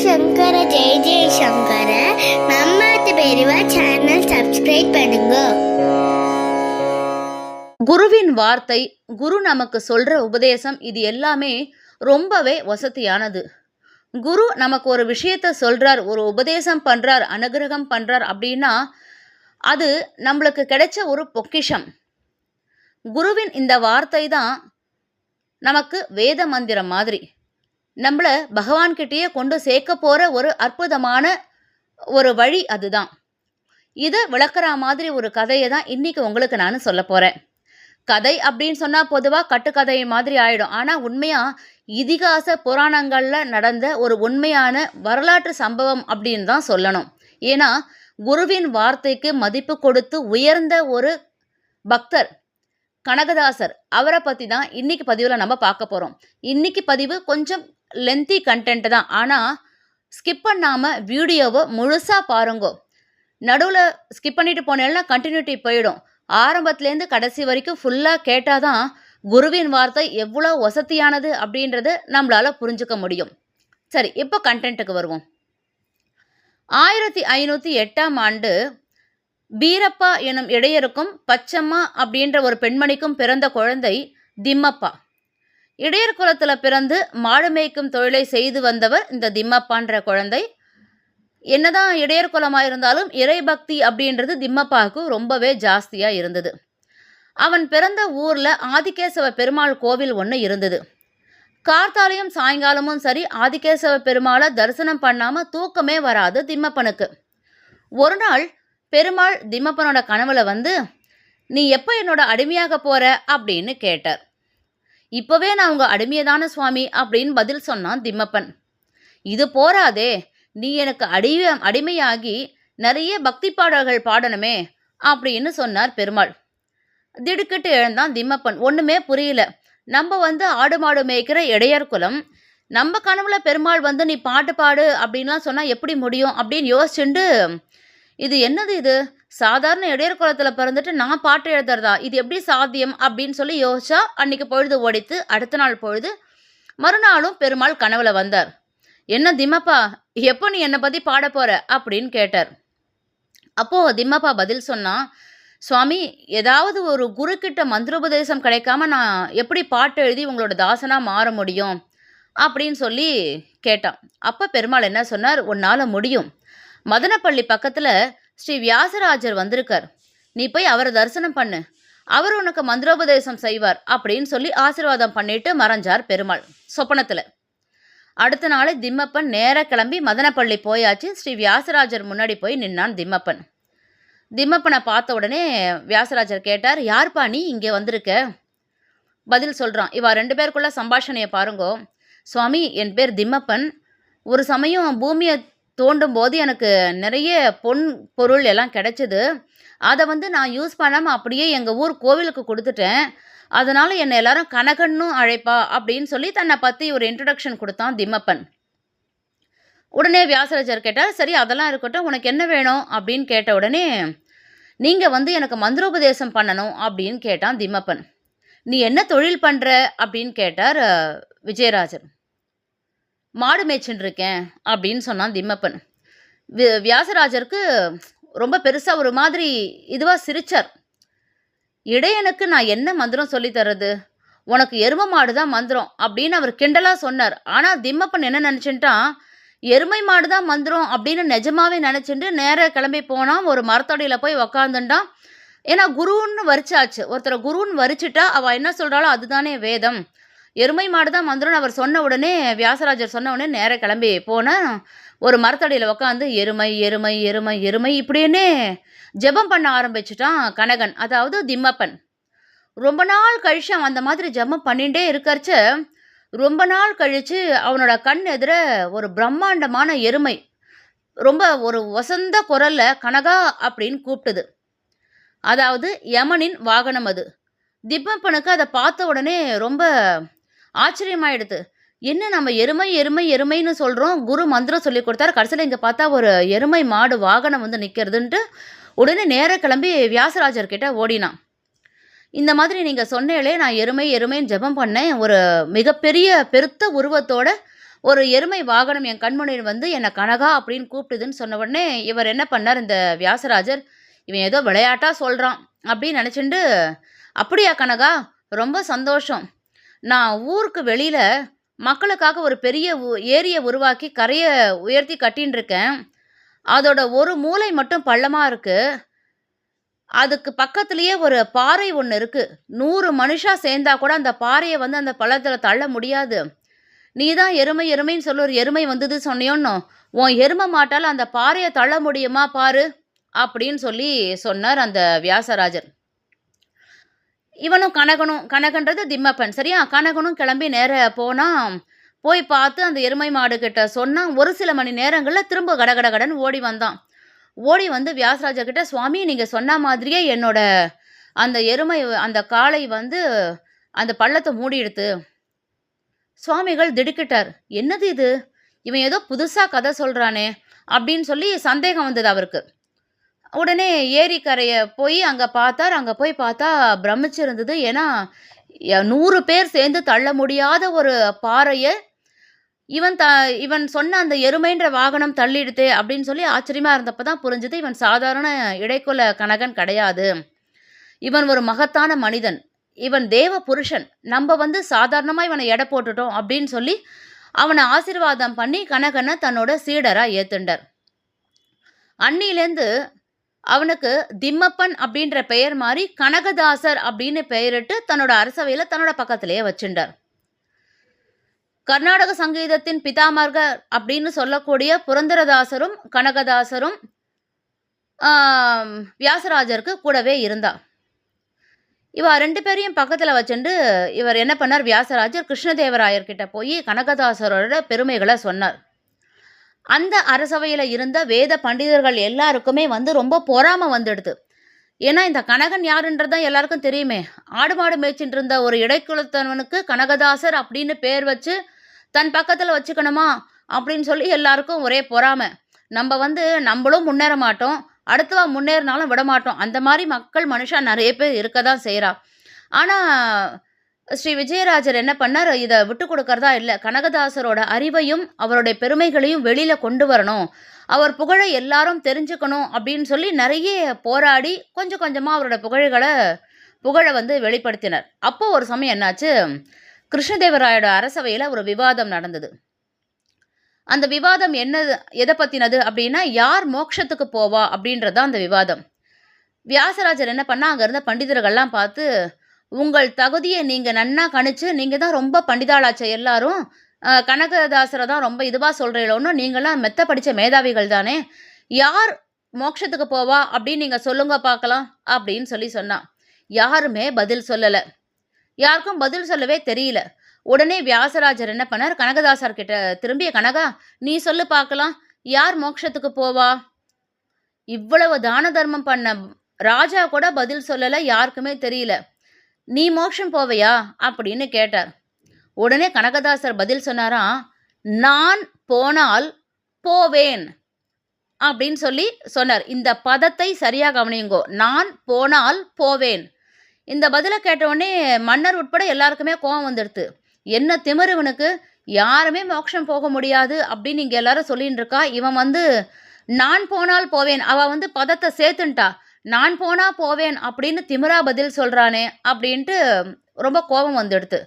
சங்கர ஜெய ஜெய சங்கர நம்ம பெரியவா channel subscribe பண்ணுங்க. குருவின் வார்த்தை, குரு நமக்கு சொல்ற உபதேசம், இது எல்லாமே ரொம்பவே வசதியானது. குரு நமக்கு ஒரு விஷயத்த சொல்றார், ஒரு உபதேசம் பண்றார், அனுகிரகம் பண்றார் அப்படின்னா அது நம்மளுக்கு கிடைச்ச ஒரு பொக்கிஷம். குருவின் இந்த வார்த்தை தான் நமக்கு வேத மந்திரம் மாதிரி, நம்மளை பகவான்கிட்டயே கொண்டு சேர்க்க போற ஒரு அற்புதமான ஒரு வழி. அதுதான் இதை விளக்குற மாதிரி ஒரு கதையை தான் இன்னைக்கு உங்களுக்கு நான் சொல்ல போறேன். கதை அப்படின்னு சொன்னா பொதுவாக கட்டுக்கதை மாதிரி ஆயிடும். ஆனால் உண்மையா இதிகாச புராணங்களில் நடந்த ஒரு உண்மையான வரலாற்று சம்பவம் அப்படின்னு தான் சொல்லணும். ஏன்னா குருவின் வார்த்தைக்கு மதிப்பு கொடுத்து உயர்ந்த ஒரு பக்தர் கனகதாசர், அவரை பற்றி தான் இன்னைக்கு பதிவில் நம்ம பார்க்க போகிறோம். இன்னைக்கு பதிவு கொஞ்சம் லென்த்தி கண்டென்ட் தான், ஆனால் ஸ்கிப் பண்ணாமல் வீடியோவை முழுசாக பாருங்கோ. நடுவில் ஸ்கிப் பண்ணிட்டு போனேன்னா கண்டினியூட்டி போயிடும். ஆரம்பத்துலேருந்து கடைசி வரைக்கும் ஃபுல்லாக கேட்டால் தான் குருவின் வார்த்தை எவ்வளோ வசதியானது அப்படின்றது நம்மளால் புரிஞ்சுக்க முடியும். சரி, இப்போ கண்டென்ட்டுக்கு வருவோம். 1508 பீரப்பா எனும் இடையருக்கும் பச்சம்மா அப்படின்ற ஒரு பெண்மணிக்கும் பிறந்த குழந்தை திம்மப்பா. இடையர் குலத்தில் பிறந்து மாடு மேய்க்கும் தொழிலை செய்து வந்தவர் இந்த திம்மப்பான்ற குழந்தை. என்னதான் இடையர் குலமாக இருந்தாலும் இறைபக்தி அப்படின்றது திம்மப்பாவுக்கு ரொம்பவே ஜாஸ்தியாக இருந்தது. அவன் பிறந்த ஊரில் ஆதிகேசவ பெருமாள் கோவில் ஒன்று இருந்தது. கார்த்தாலையும் சாயங்காலமும் சரி ஆதிகேசவ பெருமாளை தரிசனம் பண்ணாமல் தூக்கமே வராது திம்மப்பனுக்கு. ஒரு நாள் பெருமாள் திம்மப்பனோட கனவுல வந்து, நீ எப்போ என்னோட அடிமையாக போற அப்படின்னு கேட்டார். இப்போவே நான் உங்கள் அடிமையதான சுவாமி அப்படின்னு பதில் சொன்னான் திம்மப்பன். இது போராதே, நீ எனக்கு அடிமையாகி நிறைய பக்தி பாடல்கள் பாடணுமே அப்படின்னு சொன்னார் பெருமாள். திடுக்கிட்டு எழுந்தான் திம்மப்பன். ஒன்றுமே புரியல. நம்ம ஆடு மாடு மேய்க்கிற இடையர் குலம், நம்ம கனவுல பெருமாள் நீ பாட்டு பாடு அப்படின்லாம் சொன்னால் எப்படி முடியும் அப்படின்னு யோசிச்சுண்டு, இது என்னது, இது சாதாரண இடையர் குலத்தில் பிறந்துட்டு நான் பாட்டு எழுதுறதா, இது எப்படி சாத்தியம் அப்படின்னு சொல்லி யோசிச்சா அன்னைக்கு பொழுது ஓடித்து. அடுத்த நாள் பொழுது மறுநாளும் பெருமாள் கனவுல வந்தார். என்ன திம்மப்பா, எப்போ நீ என்னை பற்றி பாட போற அப்படின்னு கேட்டார். அப்போது திம்மப்பா பதில் சொன்னான், சுவாமி, ஏதாவது ஒரு குருக்கிட்ட மந்திரோபதேசம் கிடைக்காம நான் எப்படி பாட்டு எழுதி உங்களோட தாசனாக மாற முடியும் அப்படின்னு சொல்லி கேட்டான். அப்போ பெருமாள் என்ன சொன்னார், உன்னால் முடியும். மதனப்பள்ளி பக்கத்தில் ஸ்ரீ வியாசராஜர் வந்திருக்கார், நீ போய் அவரை தரிசனம் பண்ணு, அவர் உனக்கு மந்திரோபதேசம் செய்வார் அப்படின்னு சொல்லி ஆசீர்வாதம் பண்ணிட்டு மறைஞ்சார் பெருமாள் சொப்பனத்தில். அடுத்த நாளை திம்மப்பன் நேராக கிளம்பி மதனப்பள்ளி போயாச்சு. ஸ்ரீ வியாசராஜர் முன்னாடி போய் நின்னான் திம்மப்பன். திம்மப்பனை பார்த்த உடனே வியாசராஜர் கேட்டார், யார்ப்பா நீ இங்கே வந்திருக்க? பதில் சொல்கிறான். இவா 2 பேருக்குள்ள சம்பாஷணையை பாருங்கோ. சுவாமி, என் பேர் திம்மப்பன். ஒரு சமயம் பூமியை தோண்டும் போது எனக்கு நிறைய பொன் பொருள் எல்லாம் கிடைச்சிது. அதை நான் யூஸ் பண்ணாமல் அப்படியே எங்கள் ஊர் கோவிலுக்கு கொடுத்துட்டேன். அதனால் என்னை எல்லாரும் கனகன்னும் அழைப்பா அப்படின்னு சொல்லி தன்னை பற்றி ஒரு இன்ட்ரடக்ஷன் கொடுத்தான் திம்மப்பன். உடனே வியாசராஜர் கேட்டார், சரி அதெல்லாம் இருக்கட்டும், உனக்கு என்ன வேணும் அப்படின்னு கேட்ட உடனே, நீங்கள் எனக்கு மந்திரோபதேசம் பண்ணணும் அப்படின்னு கேட்டான் திம்மப்பன். நீ என்ன தொழில் பண்ணுற அப்படின்னு கேட்டார் விஜயராஜர். மாடு மேய்ச்சின்னு இருக்கேன் அப்படின்னு சொன்னான் திம்மப்பன். வியாசராஜருக்கு ரொம்ப பெருசாக ஒரு மாதிரி இதுவாக சிரிச்சார். இடையனுக்கு நான் என்ன மந்திரம் சொல்லி தர்றது, உனக்கு எருமை மாடு தான் மந்திரம் அப்படின்னு அவர் கிண்டலாக சொன்னார். ஆனால் திம்மப்பன் என்ன நினச்சின்ட்டான், எருமை மாடு தான் மந்திரம் அப்படின்னு நிஜமாவே நினச்சிட்டு நேராக கிளம்பி போனான். ஒரு மரத்தடியில் போய் உக்காந்துட்டான். ஏன்னா குருன்னு வரிச்சாச்சு. ஒருத்தரை குருன்னு வரிச்சிட்டா அவள் என்ன சொல்கிறாளோ அதுதானே வேதம். எருமை மாடு தான் மந்திரம்னு அவர் சொன்ன உடனே, வியாசராஜர் சொன்ன உடனே நேராக கிளம்பி போனால் ஒரு மரத்தடியில் உட்காந்து எருமை எருமை எருமை எருமை இப்படின்னே ஜெபம் பண்ண ஆரம்பிச்சிட்டான் கனகன், அதாவது திம்மப்பன். ரொம்ப நாள் கழிச்சு அவன் அந்த மாதிரி ஜெபம் பண்ணிகிட்டே இருக்கறச்ச, ரொம்ப நாள் கழித்து அவனோட கண் எதிர ஒரு பிரம்மாண்டமான எருமை ரொம்ப ஒரு வசந்த குரலில் கனகா அப்படின்னு கூப்பிட்டுது. அதாவது யமனின் வாகனம் அது. திம்மப்பனுக்கு அதை பார்த்த உடனே ரொம்ப ஆச்சரியமாயிடுது. என்ன நம்ம எருமை எருமை எருமைன்னு சொல்கிறோம், குரு மந்திரம் சொல்லி கொடுத்தாரு, கடைசியில் இங்கே பார்த்தா ஒரு எருமை மாடு வாகனம் நிற்கிறதுன்ட்டு உடனே நேராக கிளம்பி வியாசராஜர்கிட்ட ஓடினான். இந்த மாதிரி நீங்கள் சொன்னேலே, நான் எருமை எருமைன்னு ஜெபம் பண்ணேன். ஒரு மிகப்பெரிய பெருத்த உருவத்தோட ஒரு எருமை வாகனம் என் கண்முனையில் வந்து என்னை கனகா அப்படின்னு கூப்பிட்டுதுன்னு சொன்ன உடனே இவர் என்ன பண்ணார், இந்த வியாசராஜர், இவன் ஏதோ விளையாட்டா சொல்கிறான் அப்படின்னு நினச்சிண்டு, அப்படியா கனகா, ரொம்ப சந்தோஷம். நான் ஊருக்கு வெளியில் மக்களுக்காக ஒரு பெரிய ஏரியை உருவாக்கி கரையை உயர்த்தி கட்டின்னு இருக்கேன். அதோட ஒரு மூலை மட்டும் பள்ளமாக இருக்குது. அதுக்கு பக்கத்துலேயே ஒரு பாறை ஒன்று இருக்குது. 100 மனுஷா சேர்ந்தா கூட அந்த பாறையை வந்து அந்த பள்ளத்தில் தள்ள முடியாது. நீ தான் எருமை எருமைன்னு சொல்லி ஒரு எருமை வந்தது சொன்னியோன்னு, உன் எருமை மாட்டால் அந்த பாறையை தள்ள முடியுமா பாரு அப்படின்னு சொல்லி சொன்னார் அந்த வியாசராஜர். இவனும் கனகனும், கனகன்றது திம்மப்பன் சரியா, கனகனும் கிளம்பி நேர போய் பார்த்து அந்த எருமை மாடு கிட்ட சொன்னான். ஒரு சில மணி நேரங்களில் திரும்ப கடகடகடன் ஓடி வந்தான். ஓடி வந்து வியாசராஜர் கிட்ட, சுவாமி நீங்கள் சொன்ன மாதிரியே என்னோட அந்த எருமை அந்த காளை வந்து அந்த பள்ளத்தை மூடிடுத்து. சுவாமிகள் திடுக்கிட்டார். என்னது இது, இவன் ஏதோ புதுசாக கதை சொல்கிறானே அப்படின்னு சொல்லி சந்தேகம் வந்தது அவருக்கு. உடனே ஏரிக்கரையை போய் அங்கே பார்த்தார். அங்கே போய் பார்த்தா பிரமிச்சிருந்தது. ஏன்னா 100 பேர் சேர்ந்து தள்ள முடியாத ஒரு பாறையை இவன் சொன்ன அந்த எருமைன்ற வாகனம் தள்ளிடுதே அப்படின்னு சொல்லி ஆச்சரியமாக இருந்தப்போ தான் புரிஞ்சுது, இவன் சாதாரண இடைக்குல கனகன் கிடையாது. இவன் ஒரு மகத்தான மனிதன், இவன் தேவ புருஷன். நம்ம வந்து சாதாரணமாக இவனை எடை போட்டுட்டோம் அப்படின்னு சொல்லி அவனை ஆசீர்வாதம் பண்ணி கனகனை தன்னோட சீடராக ஏத்துண்டார். அன்னிலேருந்து அவனுக்கு திம்மப்பன் அப்படின்ற பெயர் மாறி கனகதாசர் அப்படின்னு பெயரிட்டு தன்னோட அரசவையில் தன்னோட பக்கத்திலேயே வச்சுட்டார். கர்நாடக சங்கீதத்தின் பிதாமகர் அப்படின்னு சொல்லக்கூடிய புரந்தரதாசரும் கனகதாசரும் வியாசராஜருக்கு கூடவே இருந்தா. இவ 2 பேரையும் பக்கத்தில் வச்சுட்டு இவர் என்ன பண்ணார், வியாசராஜர் கிருஷ்ணதேவராயர்கிட்ட போய் கனகதாசரோட பெருமைகளை சொன்னார். அந்த அரசவையில் இருந்த வேத பண்டிதர்கள் எல்லாருக்குமே வந்து ரொம்ப பொறாமை வந்துடுது. ஏன்னா இந்த கனகன் யாருன்றதான் எல்லாருக்கும் தெரியுமே. ஆடு மாடு மேய்ச்சிட்டு இருந்த ஒரு இடைக்குலத்தவனுக்கு கனகதாசர் அப்படின்னு பேர் வச்சு தன் பக்கத்தில் வச்சுக்கணுமா அப்படின்னு சொல்லி எல்லாருக்கும் ஒரே பொறாமை. நம்ம வந்து நம்மளும் முன்னேற மாட்டோம், அடுத்தவா முன்னேறினாலும் விட மாட்டோம். அந்த மாதிரி மக்கள் மனுஷா நிறைய பேர் இருக்க தான் செய்கிறா. ஆனால் ஸ்ரீ விஜயராஜர் என்ன பண்ணார், இதை விட்டு கொடுக்கறதா இல்லை. கனகதாசரோட அறிவையும் அவருடைய பெருமைகளையும் வெளியில் கொண்டு வரணும், அவர் புகழை எல்லாரும் தெரிஞ்சுக்கணும் அப்படின்னு சொல்லி நிறைய போராடி கொஞ்சம் கொஞ்சமாக அவரோட புகழை வந்து வெளிப்படுத்தினார். அப்போது ஒரு சமயம் என்னாச்சு, கிருஷ்ணதேவராயோட அரசவையில் ஒரு விவாதம் நடந்தது. அந்த விவாதம் எதை பற்றினது அப்படின்னா, யார் மோட்சத்துக்கு போவா அப்படின்றதான் அந்த விவாதம். வியாசராஜர் என்ன பண்ணால் அங்கே இருந்த பண்டிதர்கள்லாம் பார்த்து, உங்கள் தகுதியை நீங்கள் நன்னா கணிச்சு, நீங்கள் தான் ரொம்ப பண்டிதாளாச்ச எல்லாரும், கனகதாசரை தான் ரொம்ப இதுவாக சொல்கிறீங்களோன்னு, நீங்களாம் மெத்த படித்த மேதாவிகள் தானே, யார் மோட்சத்துக்கு போவா அப்படின்னு நீங்கள் சொல்லுங்க பார்க்கலாம் அப்படின்னு சொல்லி சொன்னான். யாருமே பதில் சொல்லலை, யாருக்கும் பதில் சொல்லவே தெரியல. உடனே வியாசராஜர் என்ன பண்ணார், கனகதாசர் கிட்ட திரும்பிய, கனகா நீ சொல்லு பார்க்கலாம், யார் மோட்சத்துக்கு போவா? இவ்வளவு தான தர்மம் பண்ண ராஜா கூட பதில் சொல்லலை, யாருக்குமே தெரியல, நீ மோட்சம் போவையா அப்படின்னு கேட்டார். உடனே கனகதாசர் பதில் சொன்னாராம், நான் போனால் போவேன் அப்படின்னு சொல்லி சொன்னார். இந்த பதத்தை சரியாக கவனியுங்கோ, நான் போனால் போவேன். இந்த பதிலை கேட்டவுடனே மன்னர் உட்பட எல்லாருக்குமே கோபம் வந்துடுது. என்ன திமிரு இவனுக்கு, யாருமே மோட்சம் போக முடியாது அப்படின்னு இங்கே எல்லாரும் சொல்லின்னு இருக்கா, இவன் வந்து நான் போனால் போவேன், அவள் வந்து பதத்தை சேர்த்துன்ட்டா, நான் போனால் போவேன் அப்படின்னு திமிரா பதில் சொல்கிறானே அப்படின்ட்டு ரொம்ப கோபம் வந்துடுது.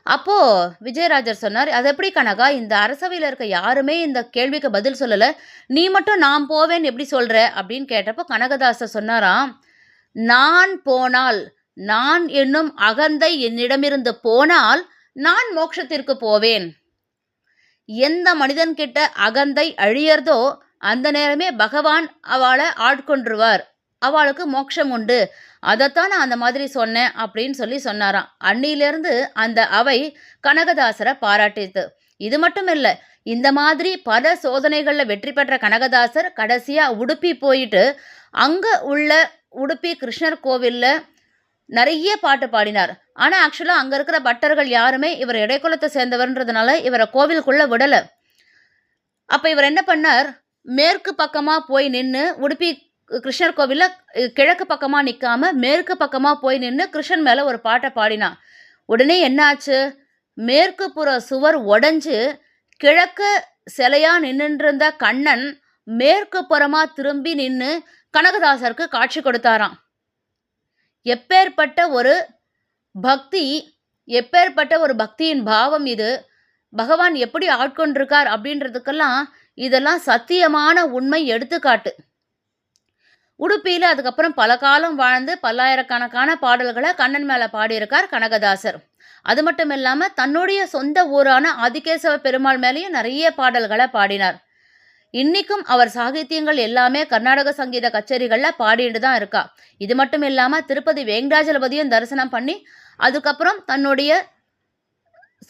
அப்போது விஜயராஜர் சொன்னார், அது எப்படி கனகா, இந்த அரசவையில் இருக்க யாருமே இந்த கேள்விக்கு பதில் சொல்லலை, நீ மட்டும் நான் போவேன் எப்படி சொல்கிற அப்படின்னு கேட்டப்போ கனகதாசர் சொன்னாராம், நான் போனால், நான் என்னும் அகந்தை என்னிடமிருந்து போனால் நான் மோட்சத்திற்கு போவேன். எந்த மனிதன்கிட்ட அகந்தை அழியறதோ அந்த நேரமே பகவான் அவளை ஆட்கொண்டுருவார், அவளுக்கு மோட்சம் உண்டு, அதைத்தான் நான் அந்த மாதிரி சொன்னேன் அப்படின்னு சொல்லி சொன்னாராம். அன்னியிலேருந்து அந்த அவை கனகதாசரை பாராட்டிது. இது மட்டும் இல்லை, இந்த மாதிரி பல சோதனைகளில் வெற்றி பெற்ற கனகதாசர் கடைசியாக உடுப்பி போயிட்டு அங்கே உள்ள உடுப்பி கிருஷ்ணர் கோவிலில் நிறைய பாட்டு பாடினார். ஆனால் ஆக்சுவலாக அங்கே இருக்கிற பட்டர்கள் யாருமே இவர் இடைக்குலத்தை சேர்ந்தவர்ன்றதுனால இவரை கோவிலுக்குள்ளே விடலை. அப்போ இவர் என்ன பண்ணார், மேற்கு பக்கமாக போய் நின்று உடுப்பி கிருஷ்ணர் கோவிலில் கிழக்கு பக்கமாக நிற்காம மேற்கு பக்கமாக போய் நின்று கிருஷ்ணன் மேலே ஒரு பாட்டை பாடினான். உடனே என்னாச்சு, மேற்கு புற சுவர் உடஞ்சி கிழக்கு சிலையா நின்றுருந்த கண்ணன் மேற்கு புறமா திரும்பி நின்று கனகதாசருக்கு காட்சி கொடுத்தாராம். எப்பேற்பட்ட ஒரு பக்தி, எப்பேற்பட்ட ஒரு பக்தியின் பாவம் இது! பகவான் எப்படி ஆட்கொண்டிருக்கார் அப்படின்றதுக்கெல்லாம் இதெல்லாம் சத்தியமான உண்மை எடுத்துக்காட்டு. உடுப்பியில் அதுக்கப்புறம் பல காலம் வாழ்ந்து பல்லாயிரக்கணக்கான பாடல்களை கண்ணன் மேலே பாடியிருக்கார் கனகதாசர். அது மட்டும் இல்லாமல் தன்னுடைய சொந்த ஊரான ஆதிகேசவ பெருமாள் மேலேயும் நிறைய பாடல்களை பாடினார். இன்றைக்கும் அவர் சாகித்யங்கள் எல்லாமே கர்நாடக சங்கீத கச்சேரிகளில் பாடிட்டு தான் இருக்கா. இது மட்டும் இல்லாமல் திருப்பதி வெங்கடாஜலபதியும் தரிசனம் பண்ணி அதுக்கப்புறம் தன்னுடைய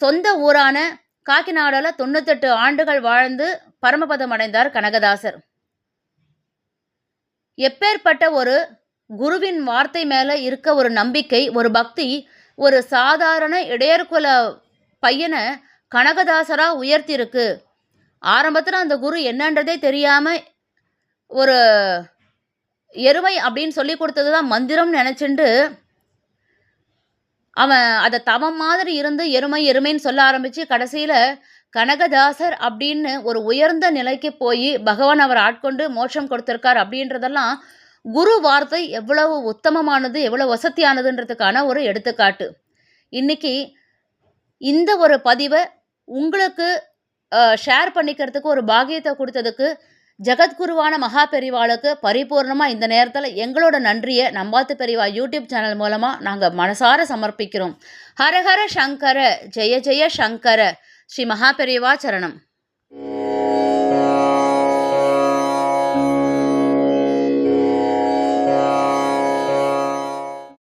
சொந்த ஊரான காக்கிநாடாவில் 98 ஆண்டுகள் வாழ்ந்து பரமபதம் அடைந்தார் கனகதாசர். எப்பேற்பட்ட ஒரு குருவின் வார்த்தை மேலே இருக்க ஒரு நம்பிக்கை, ஒரு பக்தி, ஒரு சாதாரண இடையர்குல பையனை கனகதாசராக உயர்த்தியிருக்கு. ஆரம்பத்தில் அந்த குரு என்னன்றதே தெரியாமல் ஒரு எருமை அப்படின்னு சொல்லி கொடுத்தது தான் மந்திரம்னு நினச்சிண்டு அவன் அதை தவம் மாதிரி இருந்து எருமை எருமைன்னு சொல்ல ஆரம்பித்து கடைசியில் கனகதாசர் அப்படின்னு ஒரு உயர்ந்த நிலைக்கு போய் பகவான் அவர் ஆட்கொண்டு மோட்சம் கொடுத்துருக்கார் அப்படின்றதெல்லாம் குரு வார்த்தை எவ்வளவு உத்தமமானது, எவ்வளோ வசதியானதுன்றதுக்கான ஒரு எடுத்துக்காட்டு. இன்னைக்கு இந்த ஒரு பதிவை உங்களுக்கு ஷேர் பண்ணிக்கிறதுக்கு ஒரு பாக்கியத்தை கொடுத்ததுக்கு ஜகத்குருவான மகா பெரிவாளுக்கு பரிபூர்ணமாக இந்த நேரத்தில் எங்களோட நன்றியை நம்பாத்து பெரிவா யூடியூப் சேனல் மூலமாக நாங்கள் மனசார சமர்ப்பிக்கிறோம். ஹரஹர சங்கர, ஜெய ஜெய சங்கர, ஸ்ரீ மகா பெரிவா சரணம்.